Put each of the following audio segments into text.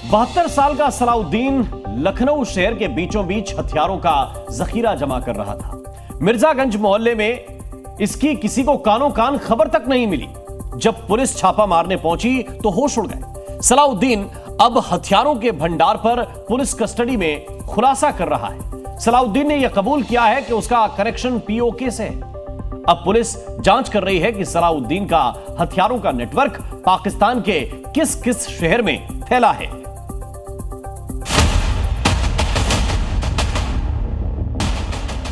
72 साल का सलाउद्दीन लखनऊ शहर के बीचों बीच हथियारों का जखीरा जमा कर रहा था। मिर्जागंज मोहल्ले में इसकी किसी को कानो कान खबर तक नहीं मिली। जब पुलिस छापा मारने पहुंची तो होश उड़ गए। सलाउद्दीन अब हथियारों के भंडार पर पुलिस कस्टडी में खुलासा कर रहा है। सलाउद्दीन ने यह कबूल किया है कि उसका कनेक्शन पीओके से है। अब पुलिस जांच कर रही है कि सलाउद्दीन का हथियारों का नेटवर्क पाकिस्तान के किस किस शहर में फैला है।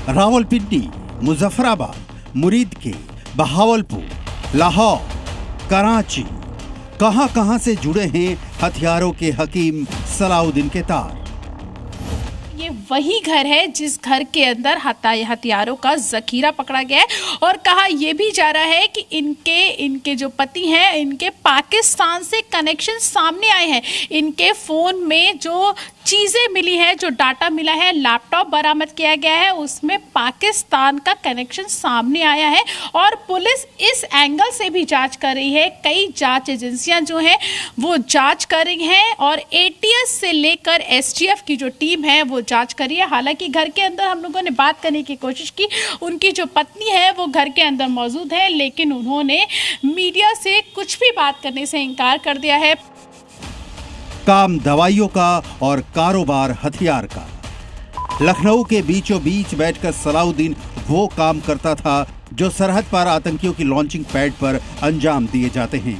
रावलपिंडी, मुजफ्फराबाद, मुरीदके, बहावलपुर, लाहौर, कराची, कहां से जुड़े हैं हथियारों के हकीम सलाउद्दीन के तार। ये वही घर है जिस घर के अंदर हथियारों का जखीरा पकड़ा गया है और कहा यह भी जा रहा है कि इनके जो पति हैं इनके पाकिस्तान से कनेक्शन सामने आए हैं। इनके फोन में जो चीज़ें मिली है, जो डाटा मिला है, लैपटॉप बरामद किया गया है, उसमें पाकिस्तान का कनेक्शन सामने आया है और पुलिस इस एंगल से भी जांच कर रही है। कई जांच एजेंसियां जो हैं वो जांच कर रही हैं और एटीएस से लेकर एसटीएफ की जो टीम है वो जांच कर रही है। हालांकि घर के अंदर हम लोगों ने बात करने की कोशिश की, उनकी जो पत्नी है वो घर के अंदर मौजूद है, लेकिन उन्होंने मीडिया से कुछ भी बात करने से इनकार कर दिया है। काम दवाइयों का और कारोबार हथियार का। लखनऊ के बीचों बीच बैठकर सलाउद्दीन वो काम करता था जो सरहद पार आतंकियों की लॉन्चिंग पैड पर अंजाम दिए जाते हैं।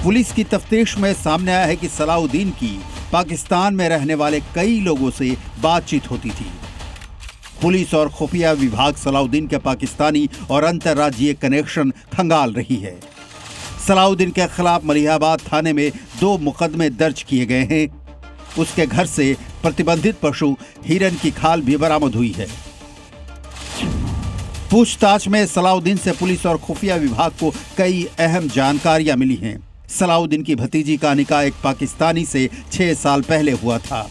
पुलिस की तफ्तीश में सामने आया है कि सलाउद्दीन की पाकिस्तान में रहने वाले कई लोगों से बातचीत होती थी। पुलिस और खुफिया विभाग सलाउद्दीन के पाकिस्तानी और अंतर्राज्यीय कनेक्शन खंगाल रही है। सलाउद्दीन के खिलाफ मलिहाबाद थाने में 2 मुकदमे दर्ज किए गए हैं। उसके घर से प्रतिबंधित पशु हिरन की खाल भी बरामद हुई है। पूछताछ में सलाउद्दीन से पुलिस और खुफिया विभाग को कई अहम जानकारियां मिली हैं। सलाउद्दीन की भतीजी का निकाह एक पाकिस्तानी से 6 साल पहले हुआ था।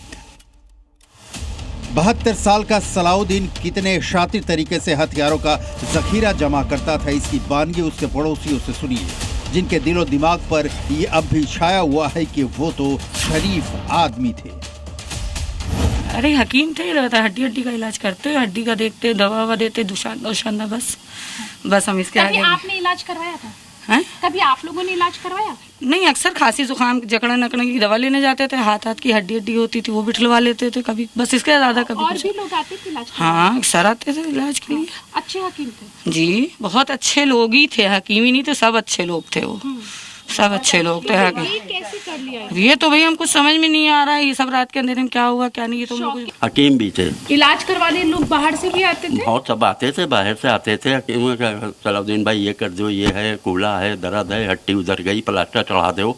72 साल का सलाउद्दीन कितने शातिर तरीके से हथियारों का जखीरा जमा करता था, इसकी बानगी उसके पड़ोसियों से सुनिए, जिनके दिलो दिमाग पर ये अब भी छाया हुआ है कि वो तो शरीफ आदमी थे। अरे हकीम थे, रहता हड्डी हड्डी का इलाज करते, हड्डी का देखते, दवा ववा देते, दुशाना बस हम इसके आगे। आपने इलाज करवाया था? हैं? कभी आप लोगों ने इलाज करवाया? नहीं, अक्सर खांसी जुकाम जकड़न अकड़न की दवा लेने जाते थे, हाथ की हड्डी हड्डी होती थी वो बिठलवा लेते थे कभी, बस इसके ज्यादा कभी। और भी लोग आते थे इलाज? हाँ, अक्सर आते थे इलाज के लिए। अच्छे हकीम थे जी, बहुत अच्छे लोग ही थे, हकीम ही नहीं थे, सब अच्छे लोग थे वो, सब अच्छे लोग थे। कैसे कर लिया ये तो भाई हमको समझ में नहीं आ रहा है, ये सब रात के अंधेरे में क्या हुआ क्या नहीं। ये तो हकीम भी थे। इलाज करवाने लोग बाहर से भी आते थे? बहुत सब आते थे, बाहर से आते थे। हकीम सलाउद्दीन भाई ये कर दो, ये है कूला है, दर्द है, हड्डी उधर गई, प्लास्टर चढ़ा दो,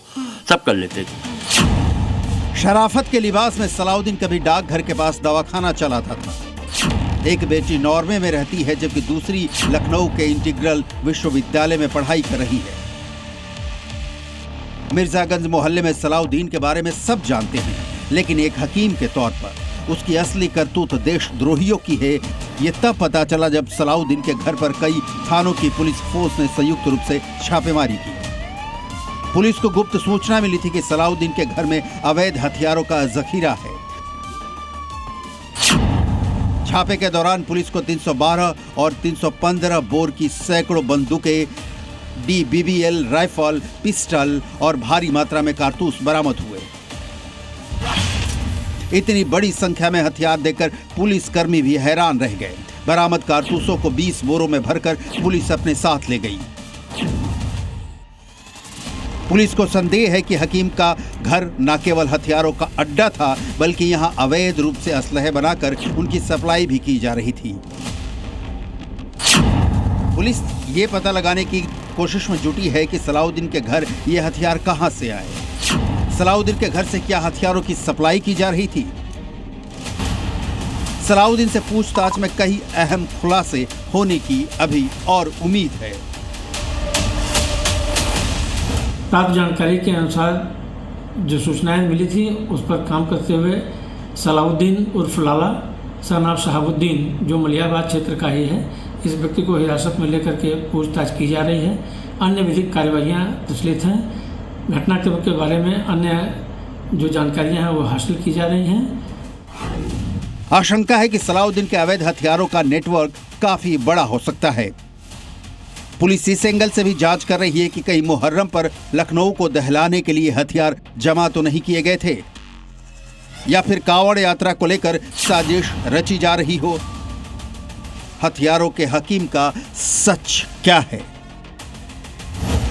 सब कर लेते थे। शराफत के लिबास में सलाउद्दीन कभी डाकघर के पास दवाखाना चलाता था। एक बेटी नॉर्वे में रहती है जबकि दूसरी लखनऊ के इंटीग्रल विश्वविद्यालय में पढ़ाई कर रही है। मिर्जागंज मोहल्ले में सलाउद्दीन के बारे में सब जानते हैं, लेकिन एक हकीम के तौर पर उसकी असली करतूत देशद्रोहियों की है ये तब पता चला जब सलाउद्दीन के घर पर कई थानों की पुलिस फोर्स ने संयुक्त रूप से छापेमारी की। पुलिस को गुप्त सूचना मिली थी कि सलाउद्दीन के घर में अवैध हथियारों का जखीरा है। छापे के दौरान पुलिस को 312 और 315 बोर की सैकड़ों बंदूकें, DBBL राइफल, पिस्टल और भारी मात्रा में कारतूस बरामद हुए। इतनी बड़ी संख्या में हथियार देखकर पुलिस कर्मी भी हैरान रह गए। बरामद कारतूसों को 20 बोरों में भरकर पुलिस अपने साथ ले गई। पुलिस को संदेह है कि हकीम का घर न केवल हथियारों का अड्डा था बल्कि यहां अवैध रूप से असलहे बनाकर उनकी सप्लाई भी की जा रही थी। पुलिस ये पता लगाने की कोशिश में जुटी है कि सलाउद्दीन के घर ये हथियार कहां से आए। सलाउद्दीन के घर से क्या हथियारों की सप्लाई की जा रही थी? सलाउद्दीन से पूछताछ में कई अहम खुलासे होने की अभी और उम्मीद है। प्राप्त जानकारी के अनुसार जो सूचनाएं मिली थी उस पर काम करते हुए सलाउद्दीन उर्फ लाला सनाब शहाबुद्दीन जो मलिहाबाद क्षेत्र का ही है, इस व्यक्ति को हिरासत में लेकर के पूछताछ की जा रही है। अन्य विधिक कार्यवाहियां प्रचलित हैं। घटना के बारे में अन्य जो जानकारियां हैं वो हासिल की जा रही हैं। आशंका है कि सलाउद्दीन के अवैध हथियारों का नेटवर्क काफी बड़ा हो सकता है। पुलिस इस एंगल से भी जांच कर रही है कि कहीं मुहर्रम पर लखनऊ को दहलाने के लिए हथियार जमा तो नहीं किए गए थे, या फिर कावड़ यात्रा को लेकर साजिश रची जा रही हो। हथियारों के हकीम का सच क्या है?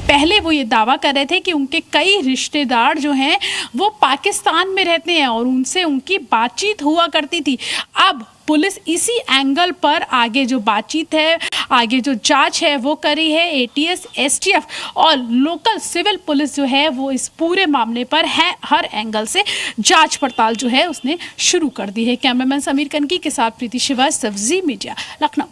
पहले वो ये दावा कर रहे थे कि उनके कई रिश्तेदार जो हैं वो पाकिस्तान में रहते हैं और उनसे उनकी बातचीत हुआ करती थी। अब पुलिस इसी एंगल पर आगे जो बातचीत है, आगे जो जांच है वो करी है। एटीएस, एसटीएफ और लोकल सिविल पुलिस जो है वो इस पूरे मामले पर है, हर एंगल से जांच पड़ताल जो है उसने शुरू कर दी है। कैमरामैन समीर कनकी के साथ प्रीति श्रीवास्तव, जी मीडिया, लखनऊ।